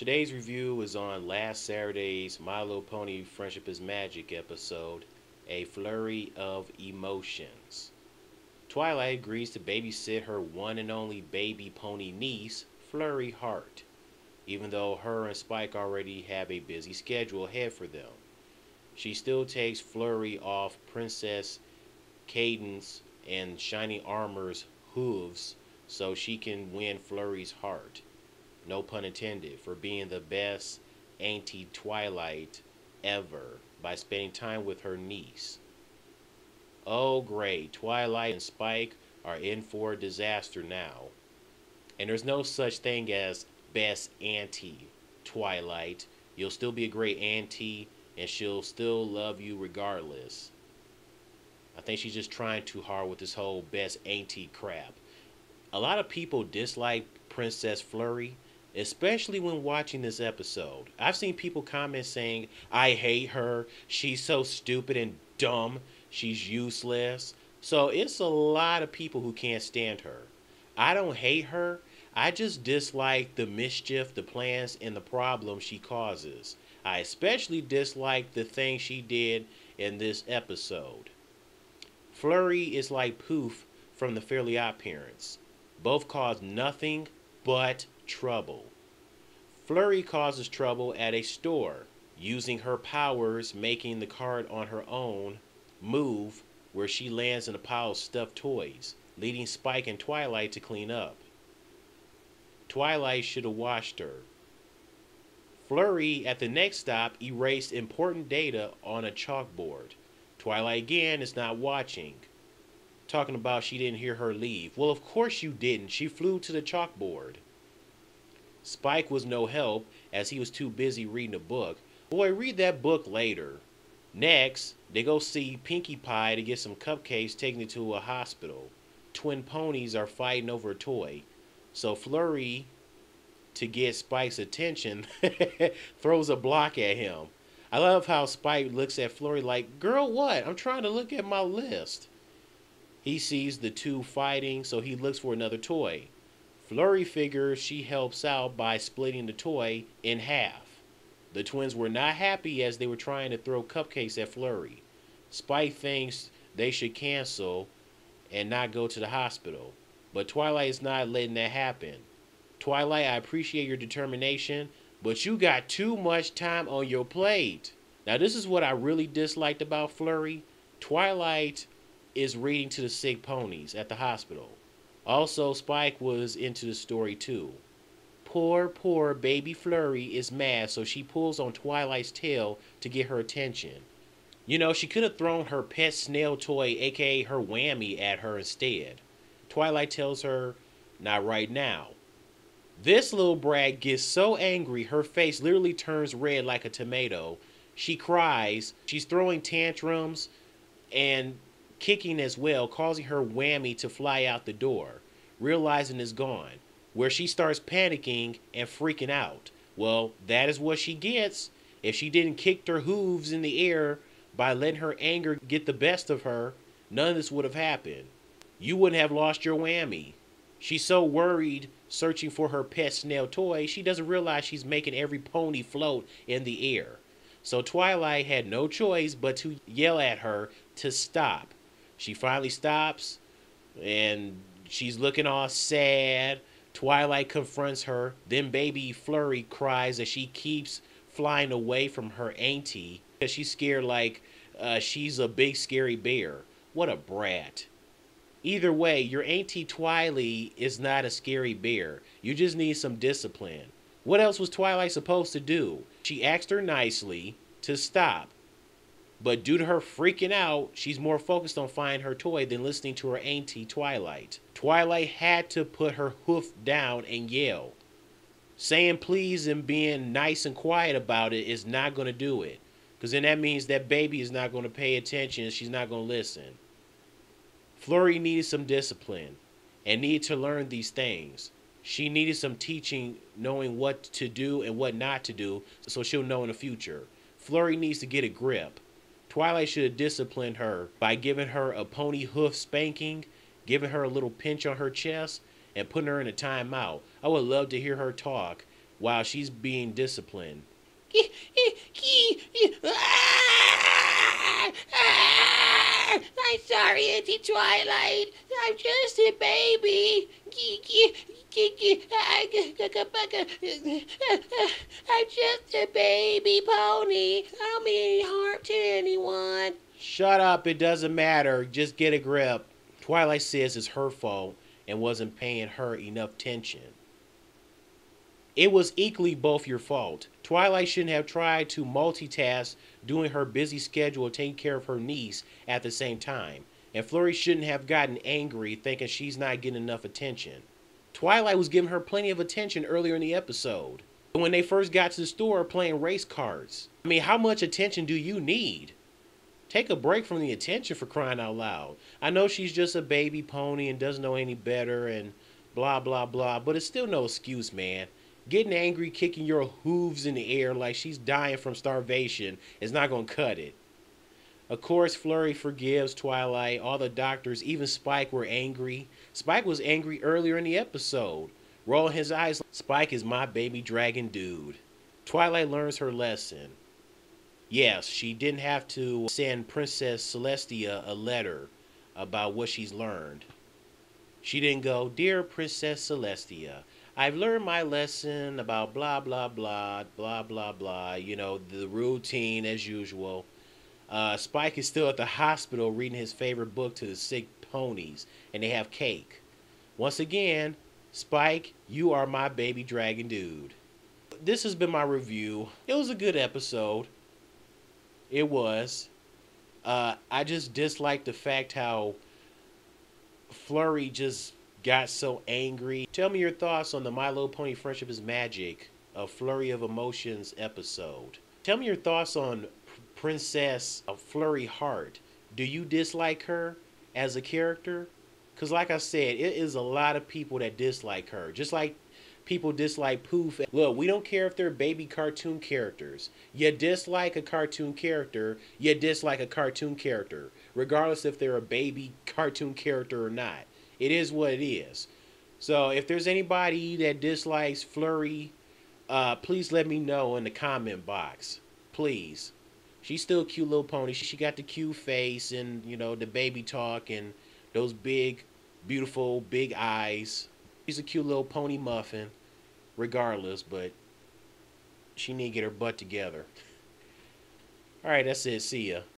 Today's review is on last Saturday's My Little Pony Friendship is Magic episode, A Flurry of Emotions. Twilight agrees to babysit her one and only baby pony niece, Flurry Heart, even though her and Spike already have a busy schedule ahead for them. She still takes Flurry off Princess Cadence and Shiny Armor's hooves so she can win Flurry's heart. No pun intended, for being the best Auntie Twilight ever by spending time with her niece. Oh great, Twilight and Spike are in for a disaster now. And there's no such thing as best auntie Twilight. You'll still be a great auntie and she'll still love you regardless. I think she's just trying too hard with this whole best auntie crap. A lot of people dislike Princess Flurry, especially when watching this episode. I've seen people comment saying, I hate her, she's so stupid and dumb, she's useless. So it's a lot of people who can't stand her. I don't hate her, I just dislike the mischief, the plans, and the problems she causes. I especially dislike the things she did in this episode. Flurry is like Poof from the Fairly Odd Parents. Both cause nothing but trouble. Flurry causes trouble at a store, using her powers, making the cart on her own move where she lands in a pile of stuffed toys, leading Spike and Twilight to clean up. Twilight should have watched her. Flurry, at the next stop, erased important data on a chalkboard. Twilight again is not watching. Talking about she didn't hear her leave. Well, of course you didn't. She flew to the chalkboard. Spike was no help as he was too busy reading a book. Boy, read that book later. Next, they go see Pinkie Pie to get some cupcakes taken to a hospital. Twin ponies are fighting over a toy. So Flurry, to get Spike's attention, throws a block at him. I love how Spike looks at Flurry like, girl, what? I'm trying to look at my list. He sees the two fighting, so he looks for another toy. Flurry figures she helps out by splitting the toy in half. The twins were not happy as they were trying to throw cupcakes at Flurry. Spike thinks they should cancel and not go to the hospital. But Twilight is not letting that happen. Twilight, I appreciate your determination, but you got too much time on your plate. Now this is what I really disliked about Flurry. Twilight is reading to the sick ponies at the hospital. Also, Spike was into the story too. Poor baby Flurry is mad, so she pulls on Twilight's tail to get her attention. You know, she could have thrown her pet snail toy, aka her whammy, at her instead. Twilight tells her, not right now. This little brat gets so angry her face literally turns red like a tomato. She cries, she's throwing tantrums and kicking as well, causing her whammy to fly out the door, realizing it's gone, where she starts panicking and freaking out. Well, that is what she gets. If she didn't kick her hooves in the air by letting her anger get the best of her, none of this would have happened. You wouldn't have lost your whammy. She's so worried searching for her pet snail toy, she doesn't realize she's making every pony float in the air. So Twilight had no choice but to yell at her to stop. She finally stops, and she's looking all sad. Twilight confronts her. Then baby Flurry cries as she keeps flying away from her auntie because she's scared like she's a big scary bear. What a brat. Either way, your auntie Twilight is not a scary bear. You just need some discipline. What else was Twilight supposed to do? She asked her nicely to stop. But due to her freaking out, she's more focused on finding her toy than listening to her auntie Twilight. Twilight had to put her hoof down and yell. Saying please and being nice and quiet about it is not going to do it. Because then that means that baby is not going to pay attention and she's not going to listen. Flurry needed some discipline and needed to learn these things. She needed some teaching, knowing what to do and what not to do, so she'll know in the future. Flurry needs to get a grip. Twilight should have disciplined her by giving her a pony hoof spanking, giving her a little pinch on her chest, and putting her in a timeout. I would love to hear her talk while she's being disciplined. I'm sorry, Auntie Twilight. I'm just a baby. I'm just a baby pony. I don't mean any harm to anyone. Shut up, it doesn't matter. Just get a grip. Twilight says it's her fault and wasn't paying her enough attention. It was equally both your fault. Twilight shouldn't have tried to multitask doing her busy schedule of taking care of her niece at the same time. And Flurry shouldn't have gotten angry thinking she's not getting enough attention. Twilight was giving her plenty of attention earlier in the episode, when they first got to the store playing race cards. I mean, how much attention do you need? Take a break from the attention, for crying out loud. I know she's just a baby pony and doesn't know any better and blah blah blah, but it's still no excuse, man. Getting angry, kicking your hooves in the air like she's dying from starvation is not going to cut it. Of course, Flurry forgives Twilight. All the doctors, even Spike, were angry. Spike was angry earlier in the episode, rolling his eyes. Spike is my baby dragon dude. Twilight learns her lesson. Yes, she didn't have to send Princess Celestia a letter about what she's learned. She didn't go, "Dear Princess Celestia, I've learned my lesson about blah, blah, blah, blah, blah, blah." You know, the routine as usual. Spike is still at the hospital reading his favorite book to the sick ponies, and they have cake. Once again, Spike, you are my baby dragon dude. This has been my review. It was a good episode. It was. I just disliked the fact how Flurry just got so angry. Tell me your thoughts on the My Little Pony Friendship is Magic, a Flurry of Emotions episode. Tell me your thoughts on Princess Flurry Heart. Do you dislike her as a character? Because like I said, it is a lot of people that dislike her. Just like people dislike Poof. Look, we don't care if they're baby cartoon characters. You dislike a cartoon character, you dislike a cartoon character, regardless if they're a baby cartoon character or not. It is what it is. So if there's anybody that dislikes Flurry, please let me know in the comment box. Please. She's still a cute little pony. She got the cute face and, you know, the baby talk and those big, beautiful, big eyes. She's a cute little pony muffin, regardless, but she need to get her butt together. All right, that's it. See ya.